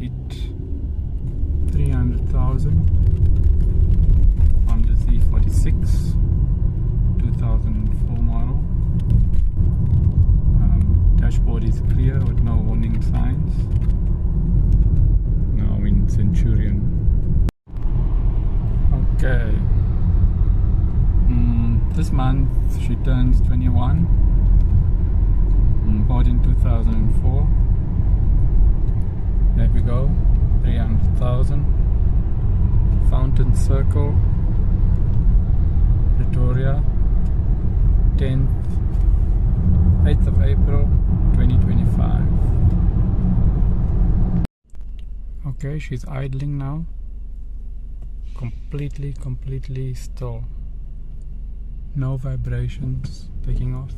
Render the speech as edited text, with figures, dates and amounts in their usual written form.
beat 300,000 on the e46 2004 model. Dashboard is clear with no warning signs. Now in Centurion. Okay. This month she turns 21. Bought in 2004. There we go. 300,000. Fountain Circle, Pretoria. 8th of April 2025. Okay, she's idling now. Completely still. No vibrations, taking off.